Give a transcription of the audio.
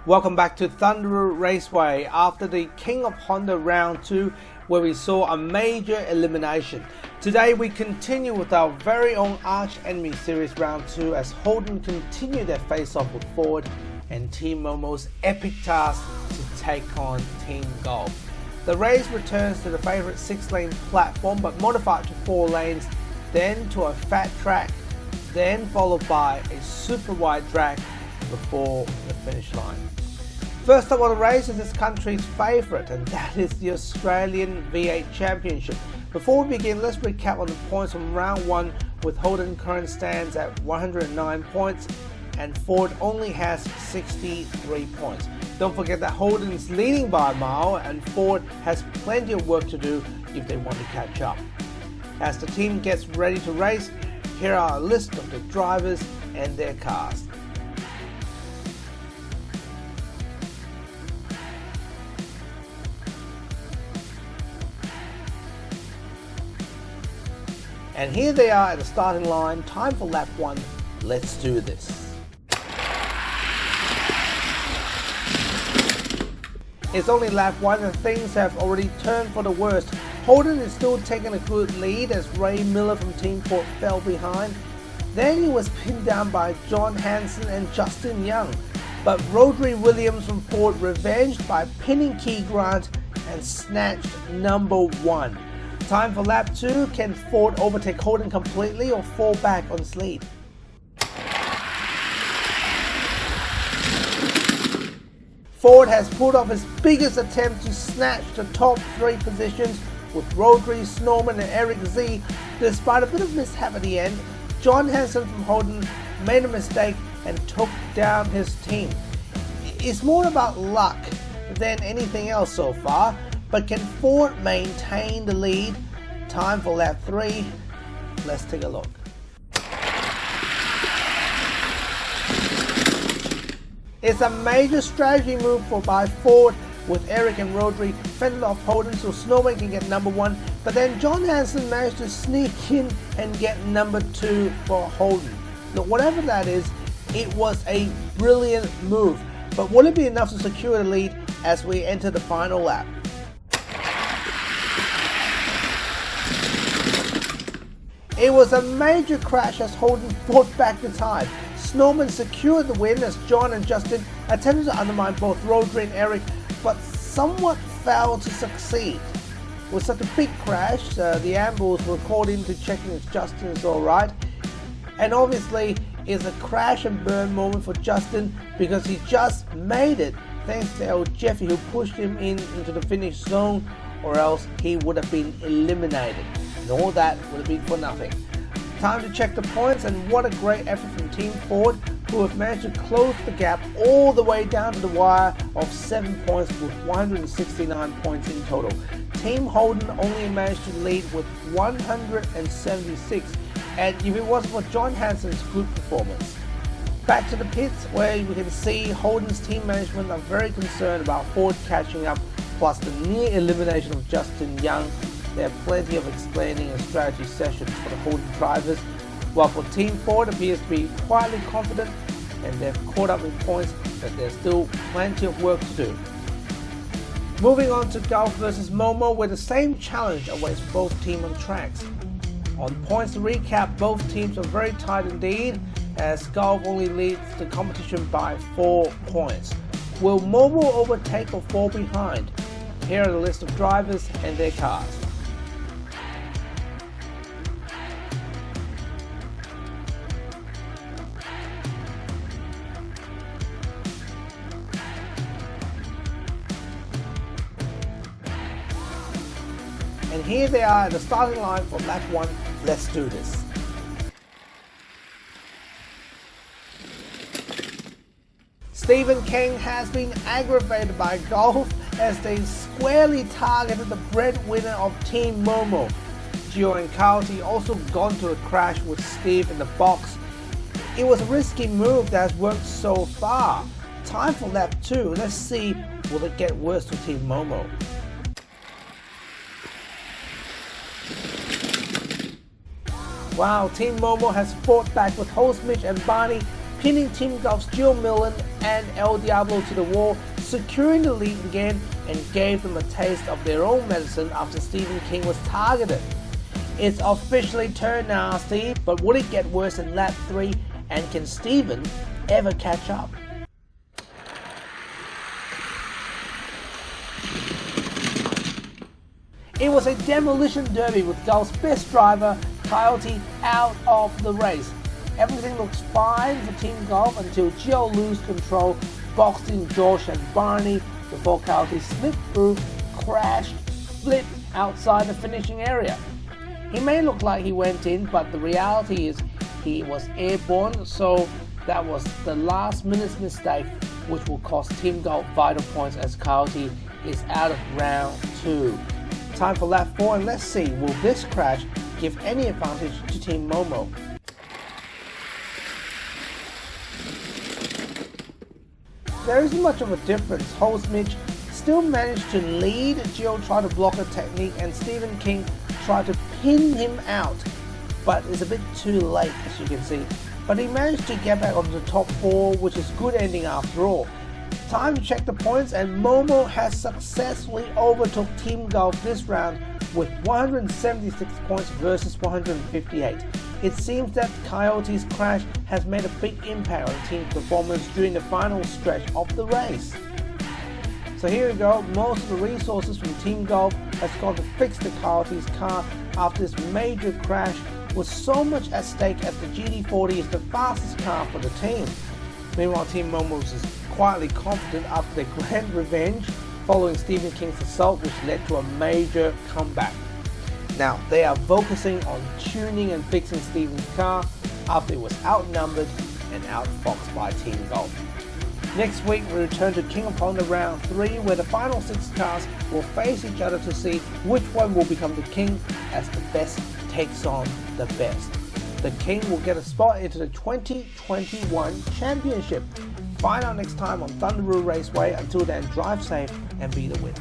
Welcome back to Thunder Raceway after the King of Honda round 2 where we saw a major elimination. Today we continue with our very own arch enemy series round 2 as Holden continue their face-off with Ford and Team Momo's epic task to take on Team Golf. The race returns to the favourite 6-lane platform but modified to 4 lanes, then to a fat track, then followed by a super wide track before the finish line. First up on the race is this country's favourite, and that is the Australian V8 Championship. Before we begin, let's recap on the points from round 1 with Holden current stands at 109 points and Ford only has 63 points. Don't forget that Holden is leading by a mile and Ford has plenty of work to do if they want to catch up. As the team gets ready to race, here are a list of the drivers and their cars. And here they are at the starting line. Time for lap 1. Let's do this. It's only lap 1 and things have already turned for the worst. Holden is still taking a good lead as Ray Miller from Team Ford fell behind. Then he was pinned down by John Hansen and Justin Young. But Rodri Williams from Ford revenged by pinning Key Grant and snatched number 1. Time for lap 2. Can Ford overtake Holden completely or fall back on his lead? Ford has pulled off his biggest attempt to snatch the top 3 positions with Rodri, Snowman and Eric Z. Despite a bit of mishap at the end, John Hansen from Holden made a mistake and took down his team. It's more about luck than anything else so far. But can Ford maintain the lead? Time for lap 3. Let's take a look. It's a major strategy move by Ford with Eric and Rodri fended off Holden so Snowman can get number 1. But then John Hansen managed to sneak in and get number 2 for Holden. Look, whatever that is, it was a brilliant move. But will it be enough to secure the lead as we enter the final lap? It was a major crash as Holden fought back the time. Snowman secured the win as John and Justin attempted to undermine both Rodri and Eric, but somewhat failed to succeed. With such a big crash, the ambulance were called in to check if Justin is alright. And obviously, it's a crash and burn moment for Justin because he just made it thanks to old Jeffy who pushed him into the finish zone, or else he would have been eliminated. And all that would have been for nothing. Time to check the points, and what a great effort from Team Ford, who have managed to close the gap all the way down to the wire of 7 points with 169 points in total. Team Holden only managed to lead with 176, and if it wasn't for John Hansen's good performance. Back to the pits where we can see Holden's team management are very concerned about Ford catching up, plus the near elimination of Justin Young. There are plenty of explaining and strategy sessions for the Holden drivers, while for Team Ford appears to be quietly confident and they've caught up in points, but there's still plenty of work to do. Moving on to Golf versus Momo, where the same challenge awaits both teams on tracks. On points to recap, both teams are very tight indeed, as Golf only leads the competition by 4 points. Will Momo overtake or fall behind? Here are the list of drivers and their cars. And here they are at the starting line for lap 1. Let's do this. Stephen King has been aggravated by Golf as they squarely targeted the breadwinner of Team Momo. Gio and Carlty also gone to a crash with Steve in the box. It was a risky move that has worked so far. Time for lap 2. Let's see, will it get worse for Team Momo? Wow, Team Momo has fought back with host Mitch and Barney pinning Team Golf's Jill Millen and El Diablo to the wall, securing the lead again, and gave them a taste of their own medicine after Stephen King was targeted. It's officially turned nasty, but will it get worse in lap 3, and can Stephen ever catch up? It was a demolition derby with Golf's best driver, Coyote, out of the race. Everything looks fine for Team Golf until Jill lose control, boxed in Josh and Barney before Coyote slipped through, crashed, flipped outside the finishing area. He may look like he went in, but the reality is he was airborne, so that was the last minute's mistake, which will cost Team Golf vital points as Coyote is out of round 2. Time for lap 4, and let's see, will this crash give any advantage to Team Momo? There isn't much of a difference. Holden still managed to lead, Jill tried to block a technique, and Stephen King tried to pin him out, but it's a bit too late, as you can see. But he managed to get back onto the top 4, which is good ending after all. Time to check the points, and Momo has successfully overtook Team Golf this round with 176 points versus 158. It seems that Coyote's crash has made a big impact on the team's performance during the final stretch of the race. So here we go, most of the resources from Team Golf has gone to fix the Coyote's car after this major crash, with so much at stake as the GT40 is the fastest car for the team. Meanwhile, Team Momo is quietly confident after their grand revenge following Stephen King's assault, which led to a major comeback. Now, they are focusing on tuning and fixing Stephen's car after it was outnumbered and outfoxed by Team Golf. Next week, we return to King of Honda round 3, where the final 6 cars will face each other to see which one will become the king as the best takes on the best. The king will get a spot into the 2021 championship. Find out next time on Thunderbrew Raceway. Until then, drive safe and be the winner.